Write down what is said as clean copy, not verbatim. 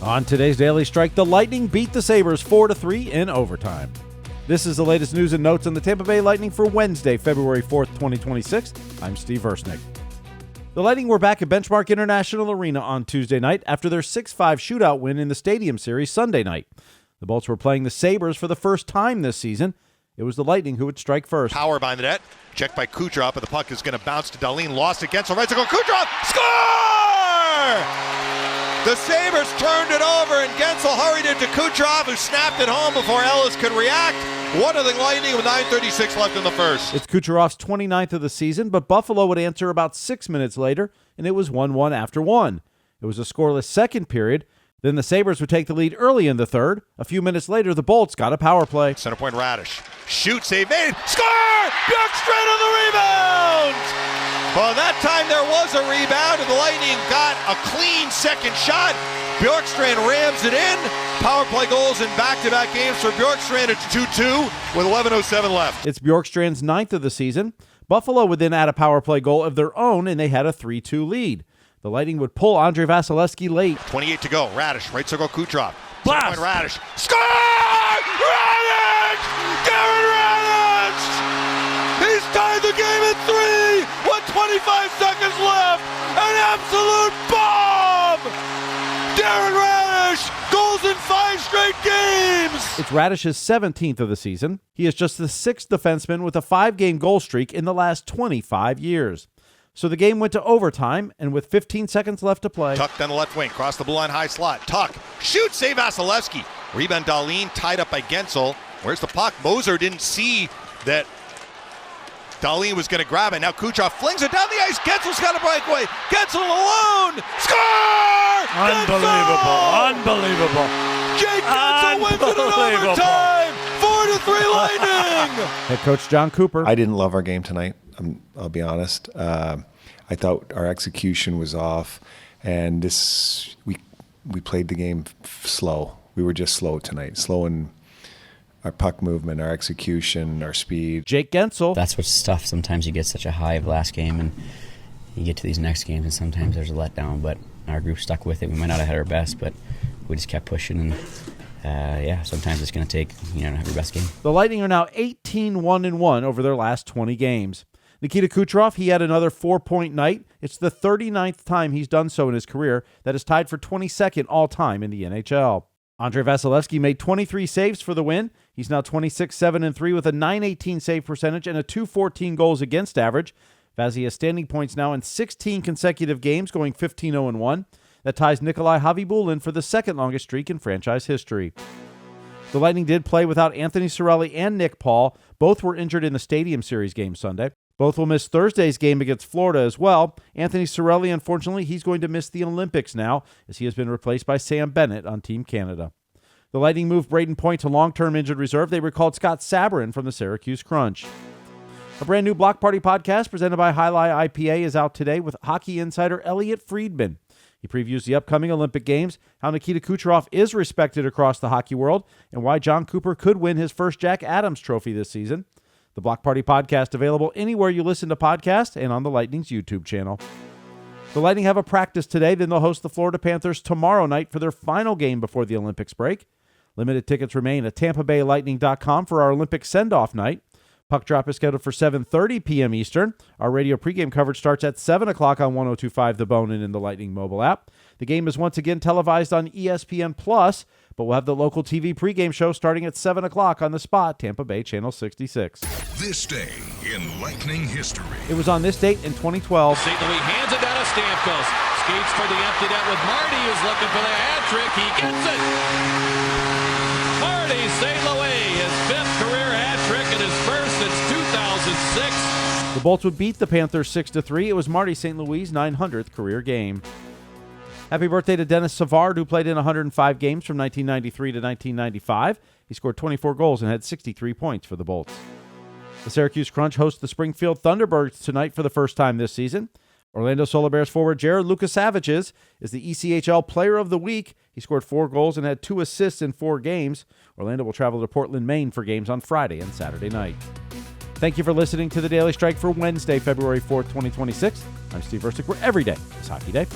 On today's Daily Strike, the Lightning beat the Sabres 4-3 in overtime. This is the latest news and notes on the Tampa Bay Lightning for Wednesday, February 4th, 2026. I'm Steve Versnick. The Lightning were back at Benchmark International Arena on Tuesday night after their 6-5 shootout win in the Stadium Series Sunday night. The Bolts were playing the Sabres for the first time this season. It was the Lightning who would strike first. Power behind the net. Checked by Kucherov, but the puck is going to bounce to Dahlin. Lost to Guentzel. Right to go. Kucherov! Score! The Sabres turned it over, and Guentzel hurried into Kucherov, who snapped it home before Ellis could react. 1-0 Lightning with 9:36 left in the first. It's Kucherov's 29th of the season, but Buffalo would answer about 6 minutes later, and it was 1-1 after one. It was a scoreless second period. Then the Sabres would take the lead early in the third. A few minutes later, the Bolts got a power play. Center point Radish. Shoot, save made. Score! Bjorkstrand on the rebound! Well, that time there was a rebound, and the Lightning got a clean second shot. Bjorkstrand rams it in. Power play goals in back-to-back games for Bjorkstrand. It's 2-2 with 11:07 left. It's Bjorkstrand's 9th of the season. Buffalo would then add a power play goal of their own, and they had a 3-2 lead. The Lightning would pull Andrei Vasilevskiy late. 28 to go. Radish, right circle, Kucherov. Blast! Radish. Score! Radish! Darren Radish! He's tied the game at 3 with 25 seconds left. An absolute bomb! Darren Radish! Goals in 5 straight games! It's Radish's 17th of the season. He is just the 6th defenseman with a 5-game goal streak in the last 25 years. So the game went to overtime, and with 15 seconds left to play. Tuck down the left wing, cross the blue line, high slot. Tuck, shoot, save Vasilevskiy. Rebound Dahlin, tied up by Guentzel. Where's the puck? Moser didn't see that Dahlin was going to grab it. Now Kucherov flings it down the ice. Guentzel's got a breakaway. Guentzel alone. Score! Unbelievable. Unbelievable. Jake Guentzel wins it in overtime. 4-3 Lightning. Head coach John Cooper. I didn't love our game tonight. I'll be honest. I thought our execution was off, and we played the game slow. We were just slow tonight. Slow in our puck movement, our execution, our speed. Jake Guentzel. That's what's tough. Sometimes you get such a high of last game, and you get to these next games, and sometimes there's a letdown. But our group stuck with it. We might not have had our best, but we just kept pushing. And sometimes it's going to take to have your best game. The Lightning are now 18-1-1 over their last 20 games. Nikita Kucherov, he had another 4-point night. It's the 39th time he's done so in his career. That is tied for 22nd all-time in the NHL. Andrei Vasilevskiy made 23 saves for the win. He's now 26-7-3 with a .918 save percentage and a .214 goals against average. Vazzy has standing points now in 16 consecutive games, going 15-0-1. That ties Nikolai Khavibulin for the second longest streak in franchise history. The Lightning did play without Anthony Cirelli and Nick Paul. Both were injured in the Stadium Series game Sunday. Both will miss Thursday's game against Florida as well. Anthony Cirelli, unfortunately, he's going to miss the Olympics now, as he has been replaced by Sam Bennett on Team Canada. The Lightning moved Braden Point to long-term injured reserve. They recalled Scott Sabrin from the Syracuse Crunch. A brand new Block Party podcast presented by Highlight IPA is out today with hockey insider Elliot Friedman. He previews the upcoming Olympic Games, how Nikita Kucherov is respected across the hockey world, and why John Cooper could win his first Jack Adams trophy this season. The Block Party podcast available anywhere you listen to podcasts and on the Lightning's YouTube channel. The Lightning have a practice today, then they'll host the Florida Panthers tomorrow night for their final game before the Olympics break. Limited tickets remain at TampaBayLightning.com for our Olympic send-off night. Puck drop is scheduled for 7:30 p.m. Eastern. Our radio pregame coverage starts at 7 o'clock on 102.5 The Bone and in the Lightning mobile app. The game is once again televised on ESPN+, but we'll have the local TV pregame show starting at 7 o'clock on The Spot, Tampa Bay Channel 66. This day in Lightning history. It was on this date in 2012. St. Louis hands it down to Stamkos. Skates for the empty net with Marty, who's looking for the hat trick. He gets it. Marty St. Louis, his 5th career hat trick and his first since 2006. The Bolts would beat the Panthers 6-3. It was Marty St. Louis' 900th career game. Happy birthday to Dennis Savard, who played in 105 games from 1993 to 1995. He scored 24 goals and had 63 points for the Bolts. The Syracuse Crunch hosts the Springfield Thunderbirds tonight for the first time this season. Orlando Solar Bears forward Jared Lukasavicius is the ECHL Player of the Week. He scored 4 goals and had 2 assists in 4 games. Orlando will travel to Portland, Maine for games on Friday and Saturday night. Thank you for listening to The Daily Strike for Wednesday, February 4th, 2026. I'm Steve Versnick, where every day is Hockey Day.